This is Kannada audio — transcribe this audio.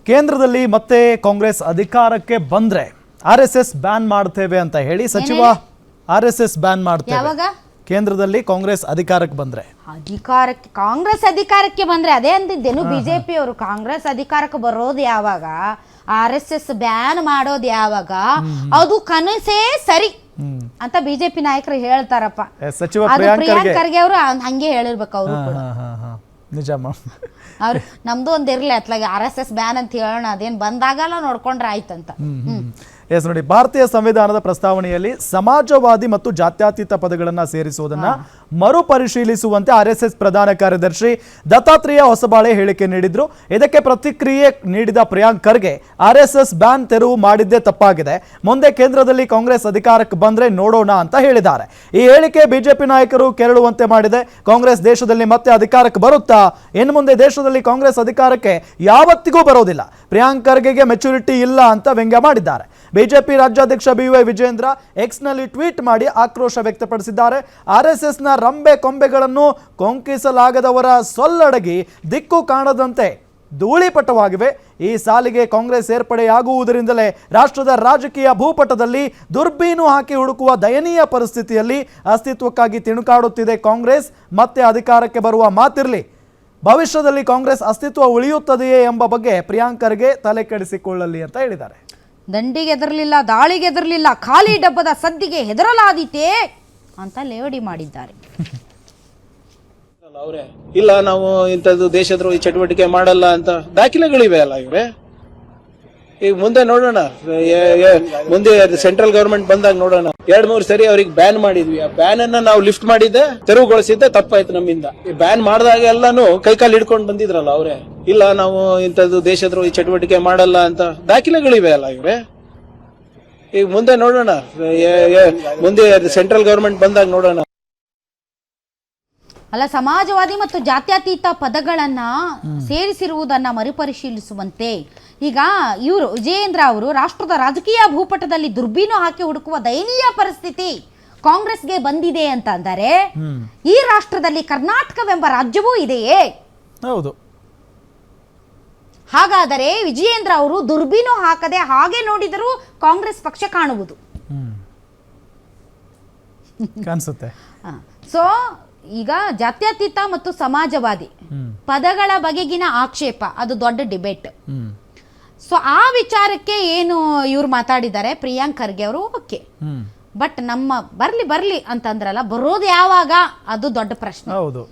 ಕೇಂದ್ರದಲ್ಲಿ ಮತ್ತೆ ಕಾಂಗ್ರೆಸ್ ಅಧಿಕಾರಕ್ಕೆ ಬಂದ್ರೆ RSS ಬ್ಯಾನ್ ಮಾಡ್ತೇವೆ ಅಂತ ಹೇಳಿ ಸಚಿವ RSS ಬ್ಯಾನ್ ಮಾಡ್ತೇವೆ ಯಾವಾಗ ಕೇಂದ್ರದಲ್ಲಿ ಕಾಂಗ್ರೆಸ್ ಅಧಿಕಾರಕ್ಕೆ ಬಂದ್ರೆ ಕಾಂಗ್ರೆಸ್ ಅಧಿಕಾರಕ್ಕೆ ಬಂದ್ರೆ ಅದೇ ಅಂದಿದ್ದೇನು ಬಿಜೆಪಿ ಅವರು ಕಾಂಗ್ರೆಸ್ ಅಧಿಕಾರಕ್ಕೆ ಬರೋದು ಯಾವಾಗ RSS ಬ್ಯಾನ್ ಮಾಡೋದು ಯಾವಾಗ ಅದು ಕನಸೇ ಸರಿ ಅಂತ ಬಿಜೆಪಿ ನಾಯಕರು ಹೇಳ್ತಾರಪ್ಪ. ಸಚಿವ ಪ್ರಿಯಾಂಕ್ ಖರ್ಗೆ ಅವರು ಹಂಗೆ ಹೇಳಿರ್ಬೇಕು ಅವರು ಕೂಡ. ನಿಜಮ್ಮ ಅವ್ರು ನಮ್ದು ಒಂದ್ ಇರ್ಲಿ ಅತ್ಲಾಗ RSS ಬ್ಯಾನ್ ಅಂತ ಹೇಳೋಣ, ಅದೇನ್ ಬಂದಾಗಲ್ಲ ನೋಡ್ಕೊಂಡ್ರೆ ಆಯ್ತಂತ. ಎಸ್ ನೋಡಿ, ಭಾರತೀಯ ಸಂವಿಧಾನದ ಪ್ರಸ್ತಾವನೆಯಲ್ಲಿ ಸಮಾಜವಾದಿ ಮತ್ತು ಜಾತ್ಯತೀತ ಪದಗಳನ್ನ ಸೇರಿಸುವುದನ್ನ ಮರುಪರಿಶೀಲಿಸುವಂತೆ RSS ಪ್ರಧಾನ ಕಾರ್ಯದರ್ಶಿ ದತ್ತಾತ್ರೇಯ ಹೊಸಬಾಳೆ ಹೇಳಿಕೆ ನೀಡಿದ್ರು. ಇದಕ್ಕೆ ಪ್ರತಿಕ್ರಿಯೆ ನೀಡಿದ ಪ್ರಿಯಾಂಕ್ ಖರ್ಗೆ RSS ಬ್ಯಾನ್ ತೆರವು ಮಾಡಿದ್ದೇ ತಪ್ಪಾಗಿದೆ, ಮುಂದೆ ಕೇಂದ್ರದಲ್ಲಿ ಕಾಂಗ್ರೆಸ್ ಅಧಿಕಾರಕ್ಕೆ ಬಂದ್ರೆ ನೋಡೋಣ ಅಂತ ಹೇಳಿದ್ದಾರೆ. ಈ ಹೇಳಿಕೆ ಬಿಜೆಪಿ ನಾಯಕರು ಕೆರಳುವಂತೆ ಮಾಡಿದೆ. ಕಾಂಗ್ರೆಸ್ ದೇಶದಲ್ಲಿ ಮತ್ತೆ ಅಧಿಕಾರಕ್ಕೆ ಬರುತ್ತಾ? ಇನ್ನು ಮುಂದೆ ದೇಶದಲ್ಲಿ ಕಾಂಗ್ರೆಸ್ ಅಧಿಕಾರಕ್ಕೆ ಯಾವತ್ತಿಗೂ ಬರೋದಿಲ್ಲ. ಪ್ರಿಯಾಂಕ್ ಖರ್ಗೆಗೆ ಮೆಚುರಿಟಿ ಇಲ್ಲ ಅಂತ ವ್ಯಂಗ್ಯ ಮಾಡಿದ್ದಾರೆ. ಬಿಜೆಪಿ ರಾಜ್ಯಾಧ್ಯಕ್ಷ BY ವಿಜೇಂದ್ರ ಎಕ್ಸ್ ನಲ್ಲಿ ಟ್ವೀಟ್ ಮಾಡಿ ಆಕ್ರೋಶ ವ್ಯಕ್ತಪಡಿಸಿದ್ದಾರೆ. RSS ನ ರಂಬೆ ಕೊಂಬೆಗಳನ್ನು ಕೊಂಕಿಸಲಾಗದವರ ಸೊಲ್ಲಡಗಿ ದಿಕ್ಕು ಕಾಣದಂತೆ ಧೂಳಿಪಟವಾಗಿವೆ. ಈ ಸಾಲಿಗೆ ಕಾಂಗ್ರೆಸ್ ಸೇರ್ಪಡೆಯಾಗುವುದರಿಂದಲೇ ರಾಷ್ಟ್ರದ ರಾಜಕೀಯ ಭೂಪಟದಲ್ಲಿ ದುರ್ಬೀನು ಹಾಕಿ ಹುಡುಕುವ ದಯನೀಯ ಪರಿಸ್ಥಿತಿಯಲ್ಲಿ ಅಸ್ತಿತ್ವಕ್ಕಾಗಿ ತಿಣುಕಾಡುತ್ತಿದೆ ಕಾಂಗ್ರೆಸ್. ಮತ್ತೆ ಅಧಿಕಾರಕ್ಕೆ ಬರುವ ಮಾತಿರಲಿ, ಭವಿಷ್ಯದಲ್ಲಿ ಕಾಂಗ್ರೆಸ್ ಅಸ್ತಿತ್ವ ಉಳಿಯುತ್ತದೆಯೇ ಎಂಬ ಬಗ್ಗೆ ಪ್ರಿಯಾಂಕ್ ಖರ್ಗೆ ತಲೆ ಕೆಡಿಸಿಕೊಳ್ಳಲಿ ಅಂತ ಹೇಳಿದ್ದಾರೆ. ದಂಡಿಗೆ ಹೆದರಲಿಲ್ಲ, ದಾಳಿಗೆ ಹೆದರಲಿಲ್ಲ, ಖಾಲಿ ಡಬ್ಬದ ಸದ್ದಿಗೆ ಹೆದರಲಾದೀತೆ ಅಂತ ಲೇವಡಿ ಮಾಡಿದ್ದಾರೆ. ಅವರೇ ಇಲ್ಲ, ನಾವು ಇಂಥದ್ದು ದೇಶದ್ರೋಹಿ ಚಟುವಟಿಕೆ ಮಾಡಲ್ಲ ಅಂತ ದಾಖಲೆಗಳಿವೆ ಅಲ್ಲ ಇವ್ರೆ. ಈಗ ಮುಂದೆ ನೋಡೋಣ, ಮುಂದೆ ಸೆಂಟ್ರಲ್ ಗವರ್ಮೆಂಟ್ ಬಂದಾಗ ನೋಡೋಣ. 2-3 ಸರಿ ಅವ್ರಿಗೆ ಬ್ಯಾನ್ ಮಾಡಿದ್ವಿ, ಆ ಬ್ಯಾನ್ ಅನ್ನ ನಾವು ಲಿಫ್ಟ್ ಮಾಡಿದ್ದೆ, ತೆರವುಗೊಳಿಸಿದ್ದೆ ತಪ್ಪಾಯ್ತು ನಮ್ಮಿಂದ. ಬ್ಯಾನ್ ಮಾಡಿದಾಗ ಎಲ್ಲಾನು ಕೈಕಾಲು ಹಿಡ್ಕೊಂಡು ಬಂದಿದ್ರಲ್ಲ ಅವರೇ. ಇಲ್ಲ, ನಾವು ಇಂಥದ್ದು ದೇಶದ್ರೋಹಿ ಚಟುವಟಿಕೆ ಮಾಡಲ್ಲ ಅಂತ ದಾಖಲೆಗಳಿವೆ ಅಲ್ಲ ಇವ್ರೆ. ಈಗ ಮುಂದೆ ನೋಡೋಣ, ಮುಂದೆ ಸೆಂಟ್ರಲ್ ಗವರ್ಮೆಂಟ್ ಬಂದಾಗ ನೋಡೋಣ. ಅಲ್ಲ, ಸಮಾಜವಾದಿ ಮತ್ತು ಜಾತ್ಯತೀತ ಪದಗಳನ್ನ ಸೇರಿಸಿರುವುದನ್ನ ಮರುಪರಿಶೀಲಿಸುವಂತೆ ಈಗ ಇವರು ವಿಜಯೇಂದ್ರ ಅವರು ರಾಷ್ಟ್ರದ ರಾಜಕೀಯ ಭೂಪಟದಲ್ಲಿ ದುರ್ಬೀನು ಹಾಕಿ ಹುಡುಕುವ ದಯನೀಯ ಪರಿಸ್ಥಿತಿ ಕಾಂಗ್ರೆಸ್ಗೆ ಬಂದಿದೆ ಅಂತ ಅಂದರೆ ಈ ರಾಷ್ಟ್ರದಲ್ಲಿ ಕರ್ನಾಟಕವೆಂಬ ರಾಜ್ಯವೂ ಇದೆಯೇ? ಹೌದು. ಹಾಗಾದರೆ ವಿಜಯೇಂದ್ರ ಅವರು ದುರ್ಬೀನು ಹಾಕದೆ ಹಾಗೆ ನೋಡಿದರೂ ಕಾಂಗ್ರೆಸ್ ಪಕ್ಷ ಕಾಣುವುದು ಕಾಣಿಸುತ್ತೆ. ಸೊ ಈಗ ಜಾತ್ಯತೀತ ಮತ್ತು ಸಮಾಜವಾದಿ ಪದಗಳ ಬಗೆಗಿನ ಆಕ್ಷೇಪ ಅದು ದೊಡ್ಡ ಡಿಬೇಟ್. ಸೊ ಆ ವಿಚಾರಕ್ಕೆ ಏನು ಇವ್ರು ಮಾತಾಡಿದ್ದಾರೆ ಪ್ರಿಯಾಂಕ್ ಖರ್ಗೆ ಅವರು, ಓಕೆ, ಬಟ್ ನಮ್ಮ ಬರ್ಲಿ ಅಂತಂದ್ರಲ್ಲ, ಬರೋದು ಯಾವಾಗ ಅದು ದೊಡ್ಡ ಪ್ರಶ್ನೆ.